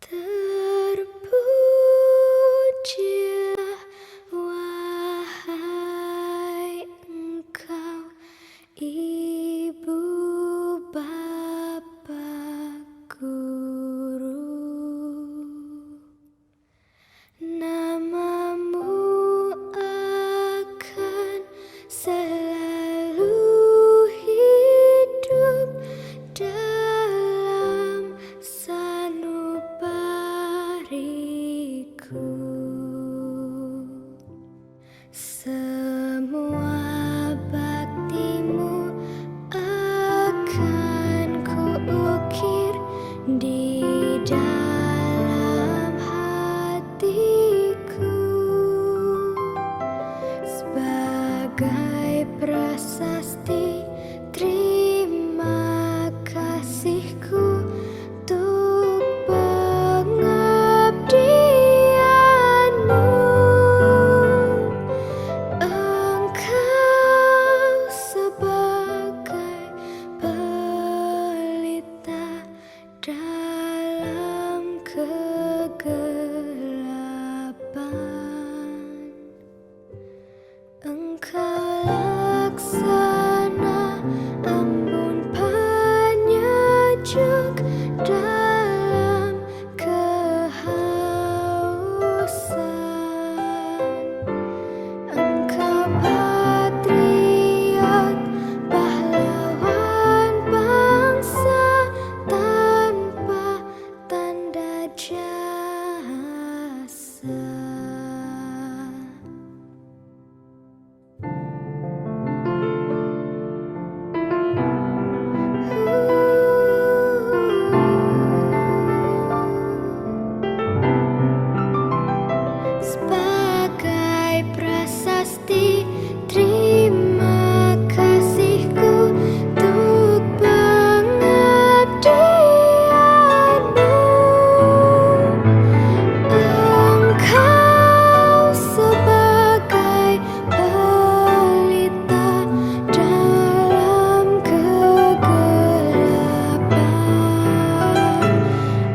Terpujilah wahai Engkau, Ibu Bapa Guru. Namamu akan selalu hidup dalam sanubariku. Semua baktimu akan kuukir di dalam hatiku sebagai prasasti terima kasihku untuk pengabdianmu. Engkau sebagai pelita dalam kegelapan. Engkau laksana embun penyejuk dalam kehausan. Engkau patriot, pahlawan bangsa tanpa tanda jasa. Sebagai prasasti terima kasihku untuk pengabdianmu. Engkau sebagai pelita dalam kegelapan.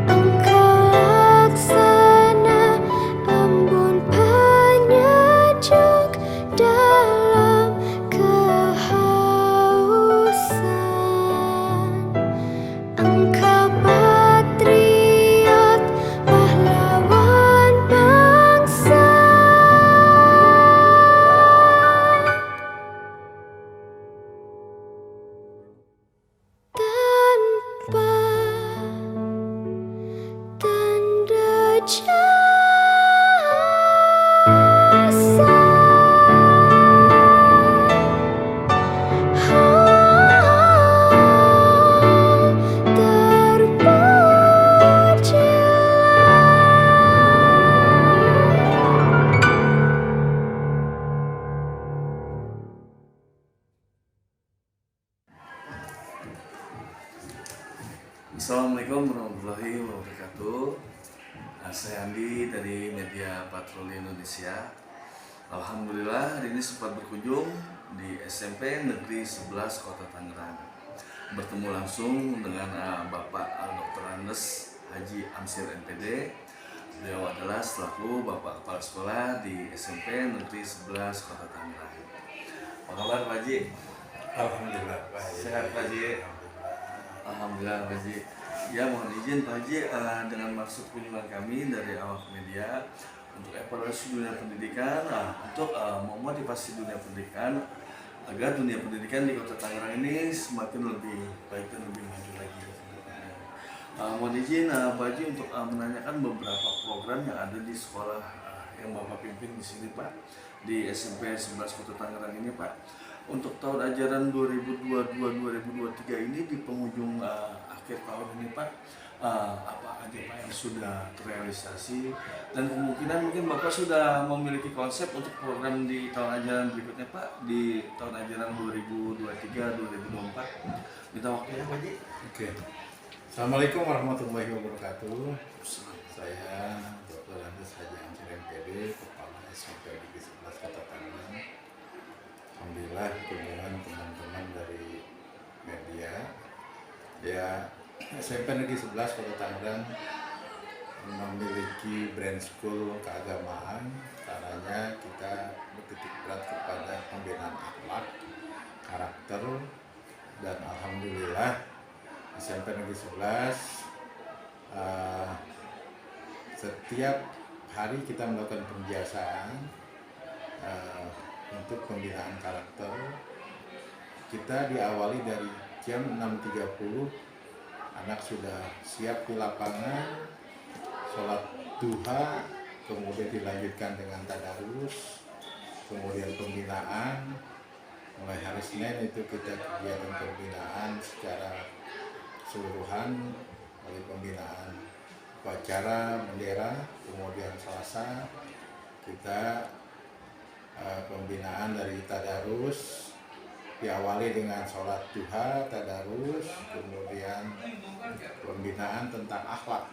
Engkau laksana embun penyejuk dalam kehausan. Engkau patriot, pahlawan bangsa tanpa tanda jasa. Assalamualaikum warahmatullahi wabarakatuh. Saya Andi dari Media Patroli Indonesia. Alhamdulillah hari ini sempat berkunjung di SMP Negeri 11 Kota Tangerang. Bertemu langsung dengan Bapak Dr. Andes Haji Amsir MPD. Beliau adalah selaku Bapak Kepala Sekolah di SMP Negeri 11 Kota Tangerang. Apa kabar Pak Haji? Alhamdulillah baik. Sehat Pak Haji? Alhamdulillah Pak Haji. Ya mohon izin Pak Haji, dengan maksud kunjungan kami dari awak media untuk evaluasi dunia pendidikan, untuk memotivasi dunia pendidikan agar dunia pendidikan di Kota Tangerang ini semakin lebih baik dan lebih maju lagi. Mohon izin Pak Haji untuk menanyakan beberapa program yang ada di sekolah yang Bapak pimpin di sini Pak, di SMP 11 Kota Tangerang ini Pak. Untuk tahun ajaran 2022-2023 ini di penghujung akhir tahun ini Pak, apa aja Pak yang sudah terrealisasi dan kemungkinan mungkin Bapak sudah memiliki konsep untuk program di tahun ajaran berikutnya Pak, di tahun ajaran 2023-2024. Minta waktunya Pak Haji. Oke. Assalamualaikum warahmatullahi wabarakatuh. Saya Dr. Andes Haji Amsir MPD, Kepala SMP Negeri 11 Kota Tangerang. Alhamdulillah kunjungan teman-teman dari media. Ya, SMP Negeri 11 Kota Tangerang memiliki brand school keagamaan, caranya kita bertitik berat kepada pembinaan akhlak, karakter, dan alhamdulillah SMP Negeri 11 setiap hari kita melakukan pembiasaan untuk pembinaan karakter. Kita diawali dari jam 6.30, anak sudah siap di lapangan, sholat duha, kemudian dilanjutkan dengan tadarus, kemudian pembinaan. Mulai hari Senin itu kita kegiatan pembinaan secara keseluruhan, mulai pembinaan upacara bendera, kemudian Selasa kita pembinaan dari tadarus, diawali dengan sholat duha, tadarus, kemudian pembinaan tentang akhlak.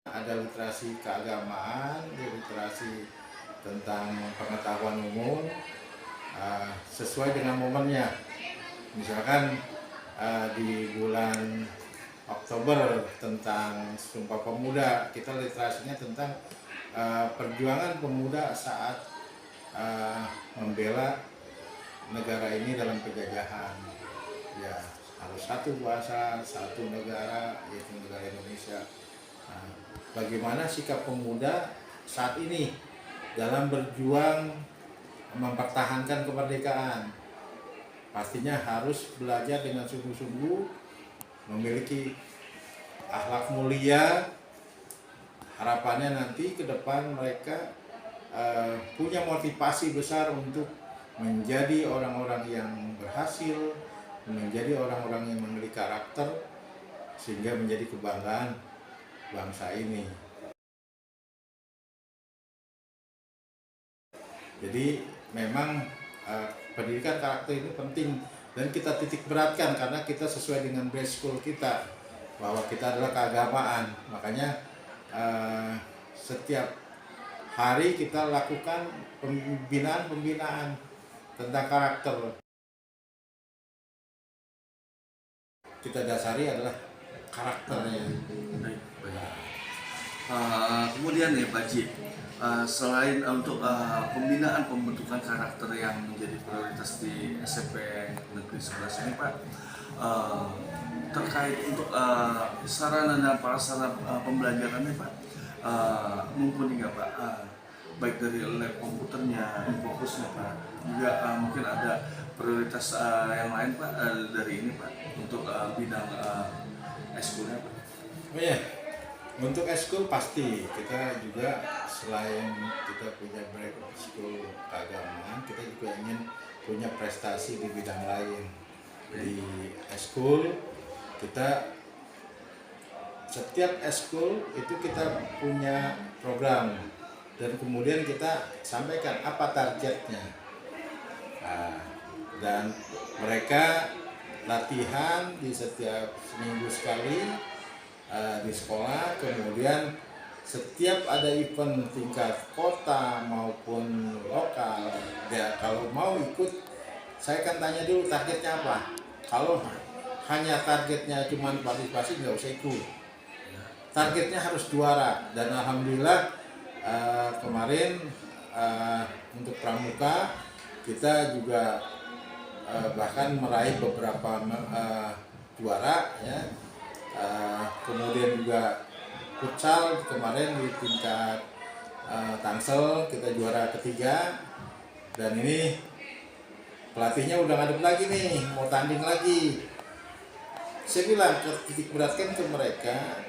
Ada literasi keagamaan, literasi tentang pengetahuan umum sesuai dengan momennya. Misalkan di bulan Oktober tentang Sumpah Pemuda, kita literasinya tentang perjuangan pemuda saat membela negara ini dalam penjajahan. Ya, harus satu bahasa, satu negara, yaitu negara Indonesia. Bagaimana sikap pemuda saat ini dalam berjuang mempertahankan kemerdekaan? Pastinya harus belajar dengan sungguh-sungguh, memiliki akhlak mulia. Harapannya nanti ke depan mereka punya motivasi besar untuk menjadi orang-orang yang berhasil, menjadi orang-orang yang memiliki karakter, sehingga menjadi kebanggaan bangsa ini. Jadi memang pendidikan karakter ini penting dan kita titik beratkan karena kita sesuai dengan brand school kita bahwa kita adalah keagamaan. Makanya setiap hari kita lakukan pembinaan tentang karakter. Kita dasari adalah karakternya. Kemudian ya Pak Ji, selain untuk pembinaan pembentukan karakter yang menjadi prioritas di SMP Negeri 11 ini Pak, terkait untuk sarana dan prasarana pembelajarannya Pak, mumpuni nggak Pak? Baik dari lab komputernya, fokusnya Pak, juga mungkin ada prioritas yang lain Pak dari ini Pak untuk bidang eskulnya Pak. Oh ya, untuk eskul pasti kita juga selain kita punya brand school keagamaan, kita juga ingin punya prestasi di bidang lain. Di eskul kita setiap eskul itu kita punya program dan kemudian kita sampaikan apa targetnya. Dan mereka latihan di setiap seminggu sekali di sekolah, kemudian setiap ada event tingkat kota maupun lokal, ya kalau mau ikut saya akan tanya dulu targetnya apa. Kalau hanya targetnya cuma partisipasi nggak usah ikut, targetnya harus juara. Dan alhamdulillah kemarin untuk pramuka kita juga bahkan meraih beberapa juara ya. Kemudian juga futsal kemarin di tingkat Tangsel kita juara ketiga, dan ini pelatihnya udah ngadep lagi nih, mau tanding lagi. Saya bilang titik beratkan ke mereka,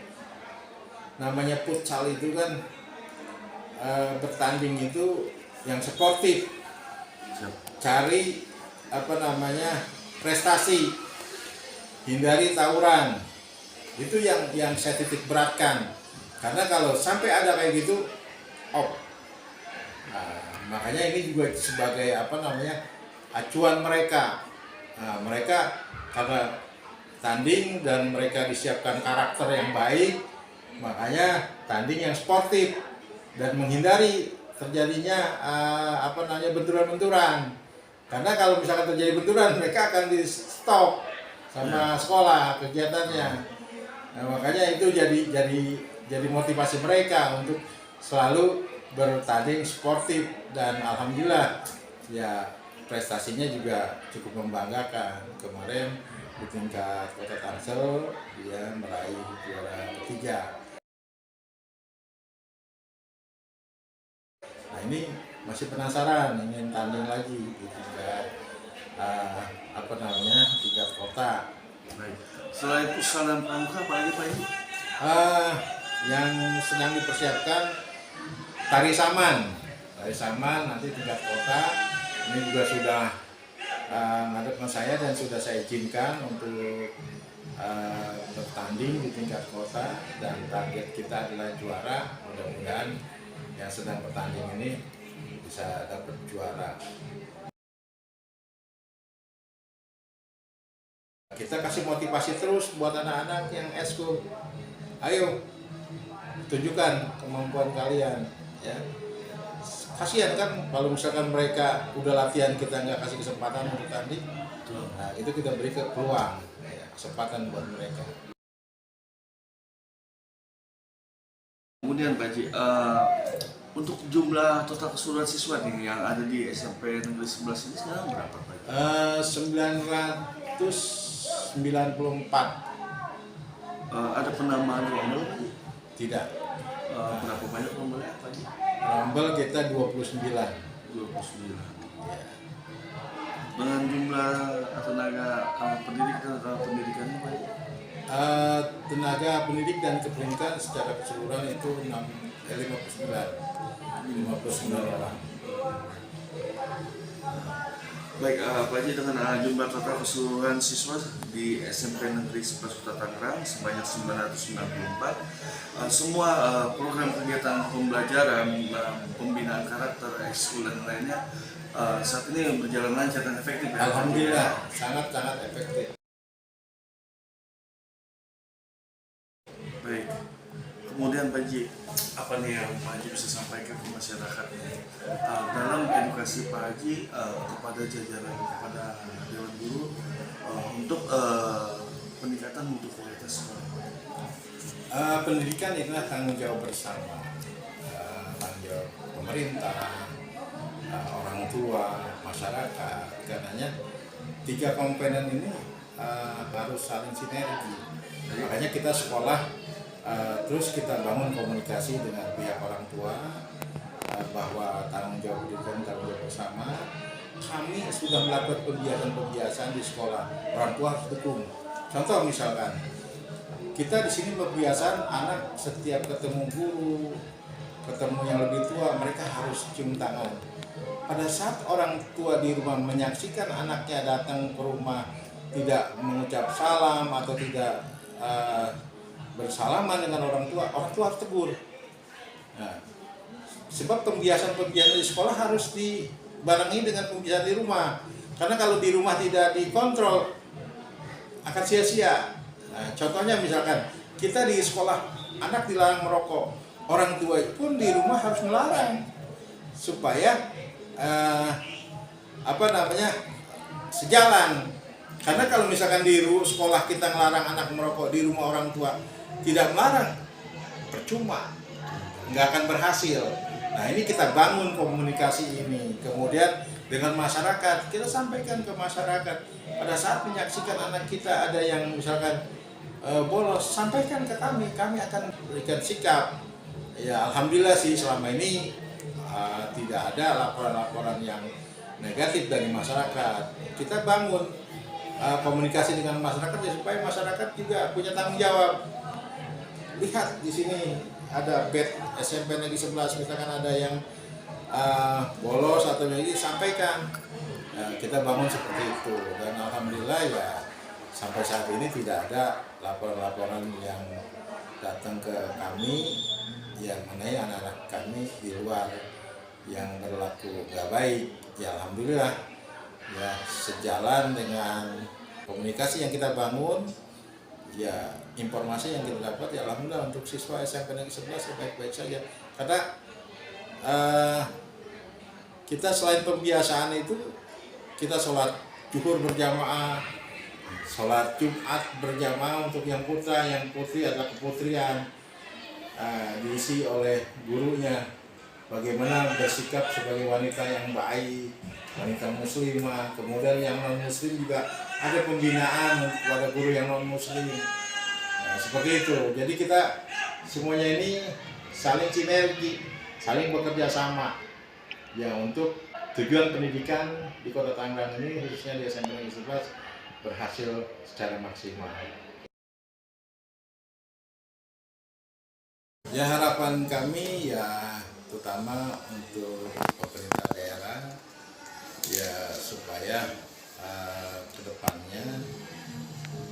namanya futsal itu kan bertanding itu yang sportif, cari prestasi, hindari tawuran. Itu yang saya titik beratkan, karena kalau sampai ada kayak gitu makanya ini juga sebagai acuan mereka. Mereka karena tanding dan mereka disiapkan karakter yang baik, makanya tanding yang sportif dan menghindari terjadinya benturan-benturan. Karena kalau misalkan terjadi benturan, mereka akan di stop sama sekolah kegiatannya. Nah, makanya itu jadi motivasi mereka untuk selalu bertanding sportif, dan alhamdulillah ya prestasinya juga cukup membanggakan. Kemarin di tingkat Kota Tangsel dia meraih juara ketiga. Nah, ini masih penasaran, ingin tanding lagi di tingkat tingkat kota. Baik. Selain futsal dan pramuka, apa lagi Pak ini? Yang sedang dipersiapkan tari saman nanti tingkat kota. Ini juga sudah ngadep sama saya dan sudah saya izinkan untuk bertanding di tingkat kota, dan target kita adalah juara. Mudah-mudahan yang sedang bertanding ini bisa dapat juara. Kita kasih motivasi terus buat anak-anak yang eskul. Ayo, tunjukkan kemampuan kalian, ya. Kasihan kan kalau misalkan mereka udah latihan, kita nggak kasih kesempatan untuk tanding. Nah, itu kita beri peluang, ya, kesempatan buat mereka. Kemudian Pak Haji, untuk jumlah total keseluruhan siswa nih yang ada di SMP Negeri 11 ini sekarang berapa Pak Haji? 994. Ada penambahan rombel Pak Haji? Tidak. Berapa banyak rombelnya Pak Haji? Rombel kita 29. 29. Ya. Dengan jumlah tenaga pendidik dan pendidikannya Pak Haji? Tenaga pendidik dan kependidikan secara keseluruhan itu 59 orang. Baik, Pak Haji, dengan jumlah total keseluruhan siswa di SMP Negeri 11 Kota Tangerang sebanyak 994, semua program kegiatan pembelajaran, pembinaan karakter, ekskul dan lainnya saat ini berjalan lancar dan efektif. Alhamdulillah, sangat efektif. Baik. Kemudian Pak Haji, apa nih yang Pak Haji bisa sampaikan ke masyarakat dalam edukasi Pak Haji kepada jajaran, kepada Dewan Guru untuk peningkatan mutu kualitas sekolah? Pendidikan adalah tanggung jawab bersama, tanggung jawab pemerintah, orang tua, masyarakat. Karenanya 3 komponen ini harus saling sinergi. Makanya kita sekolah terus kita bangun komunikasi dengan pihak orang tua bahwa tanggung jawab pendidikan tanggung jawab bersama. Kami sudah melakukan pembiasan di sekolah, orang tua harus dukung. Contoh misalkan kita di sini pembiasan anak setiap ketemu guru, ketemu yang lebih tua, mereka harus cium tangan. Pada saat orang tua di rumah menyaksikan anaknya datang ke rumah tidak mengucap salam atau tidak bersalaman dengan orang tua harus tegur. Nah, sebab pembiasan di sekolah harus dibarengi dengan pembiasan di rumah. Karena kalau di rumah tidak dikontrol akan sia-sia. Nah, contohnya misalkan kita di sekolah anak dilarang merokok, orang tua pun di rumah harus melarang supaya sejalan. Karena kalau misalkan di sekolah kita melarang anak merokok, di rumah orang tua tidak melarang, percuma, nggak akan berhasil. Nah, ini kita bangun komunikasi ini. Kemudian dengan masyarakat, kita sampaikan ke masyarakat. Pada saat menyaksikan anak kita ada yang misalkan bolos, sampaikan ke kami akan berikan sikap. Ya, alhamdulillah sih selama ini tidak ada laporan-laporan yang negatif dari masyarakat. Kita bangun komunikasi dengan masyarakat ya, supaya masyarakat juga punya tanggung jawab. Lihat di sini ada bed SMP Negeri 11, misalkan ada yang bolos atau ini, sampaikan. Kita bangun seperti itu, dan alhamdulillah ya sampai saat ini tidak ada laporan-laporan yang datang ke kami yang mengenai anak-anak kami di luar yang berlaku gak baik. Ya alhamdulillah ya, sejalan dengan komunikasi yang kita bangun, ya informasi yang kita dapat, ya alhamdulillah untuk siswa SMP Negeri 11 baik-baik saja. Karena kita selain pembiasaan itu kita sholat zuhur berjamaah, sholat Jumat berjamaah untuk yang putra, yang putri adalah keputrian, diisi oleh gurunya. Bagaimana bersikap sebagai wanita yang baik, wanita muslimah. Kemudian yang non muslim juga ada pembinaan kepada guru yang non muslim. Seperti itu. Jadi kita semuanya ini saling sinergi, saling bekerja sama ya untuk tujuan pendidikan di Kota Tangerang ini, khususnya di SMP Negeri 11 berhasil secara maksimal. Ya, harapan kami ya terutama untuk pemerintah daerah ya supaya kedepannya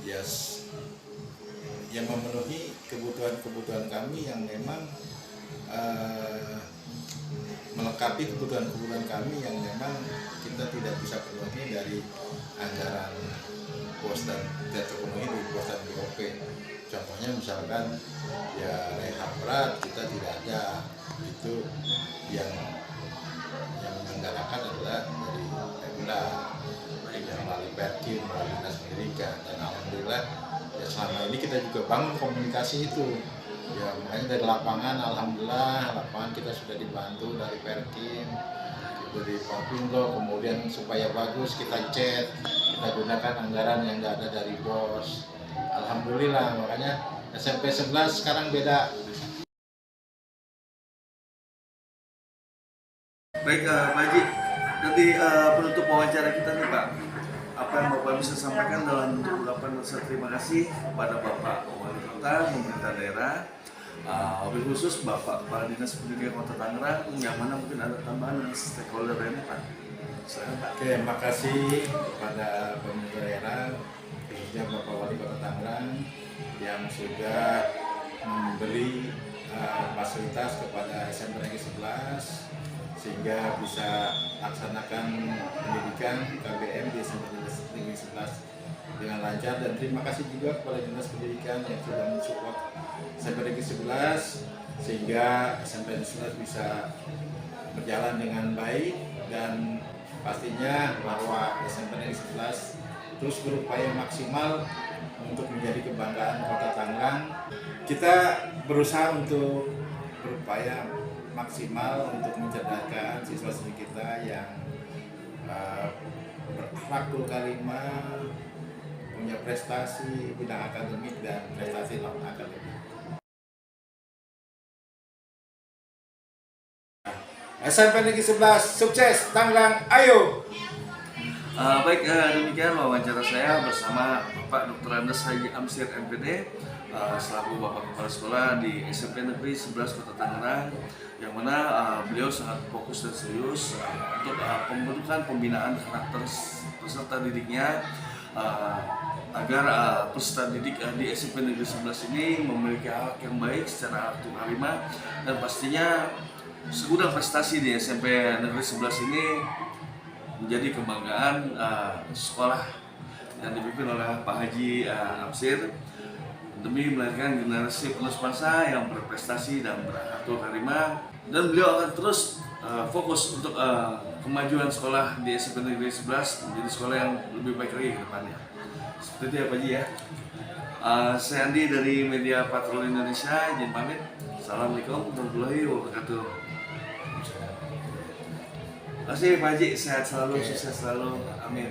ya yang memenuhi kebutuhan kami yang memang melengkapi kebutuhan kami yang memang kita tidak bisa penuhi dari anggaran pos dan tidak terpenuhi di pos dan BOP. Contohnya misalkan ya rehab berat kita tidak ada, itu yang menyelenggarakan adalah dari Pemda yang melalui Perkin, melalui Dinas Pendidikan, dan alhamdulillah ya selama ini kita juga bangun komunikasi itu. Ya makanya dari lapangan, alhamdulillah lapangan kita sudah dibantu dari Perkin, dari Papindo, kemudian supaya bagus kita chat, kita gunakan anggaran yang nggak ada dari BOS. Alhamdulillah, makanya SMP 11 sekarang beda. Baik Pak Haji, nanti penutup wawancara kita nih Pak, apa yang Bapak bisa sampaikan dalam ungkapan rasa terima kasih kepada Bapak Wali Kota, pemerintah daerah, wabil khusus Bapak Kepala Dinas Pendidikan Kota Tangerang, yang mana mungkin ada tambahan dan stakeholder ini Pak. Silakan Pak. Oke, makasih kepada pemerintah daerah, khususnya Bapak Wali Kota Tangerang yang sudah memberi fasilitas kepada SMP Negeri 11 sehingga bisa laksanakan pendidikan KBM di SMP Negeri 11 dengan lancar, dan terima kasih juga kepada Dinas Pendidikan yang sudah mensupport SMP Negeri 11 sehingga SMP Negeri 11 bisa berjalan dengan baik, dan pastinya bahwa SMP Negeri 11 terus berupaya maksimal untuk menjadi kebanggaan Kota Tangerang. Kita berusaha untuk berupaya maksimal untuk mencerdaskan siswa-siswi kita yang berakhlakul karimah, punya prestasi bidang akademik dan prestasi non akademik. SMP Negeri 11 sukses Tangerang, ayo! Baik, demikian wawancara saya bersama Bapak Dr. Andes Haji Amsir MPD selaku Bapak Kepala Sekolah di SMP Negeri 11 Kota Tangerang, yang mana beliau sangat fokus dan serius untuk pembentukan pembinaan karakter peserta didiknya agar peserta didik di SMP Negeri 11 ini memiliki akhlak yang baik secara akhlak karimah, dan pastinya segudang prestasi di SMP Negeri 11 ini menjadi kebanggaan sekolah yang dipimpin oleh Pak Haji Amsir demi melahirkan generasi penerus bangsa yang berprestasi dan berakhlakul karimah, dan beliau akan terus fokus untuk kemajuan sekolah di SMP Negeri 11 menjadi sekolah yang lebih baik lagi ke depannya. Seperti itu ya Pak Haji ya. Saya Andi dari Media Patroli Indonesia, izin pamit. Assalamualaikum warahmatullahi wabarakatuh. Terima kasih Pak Haji, sehat selalu, sukses selalu, amin.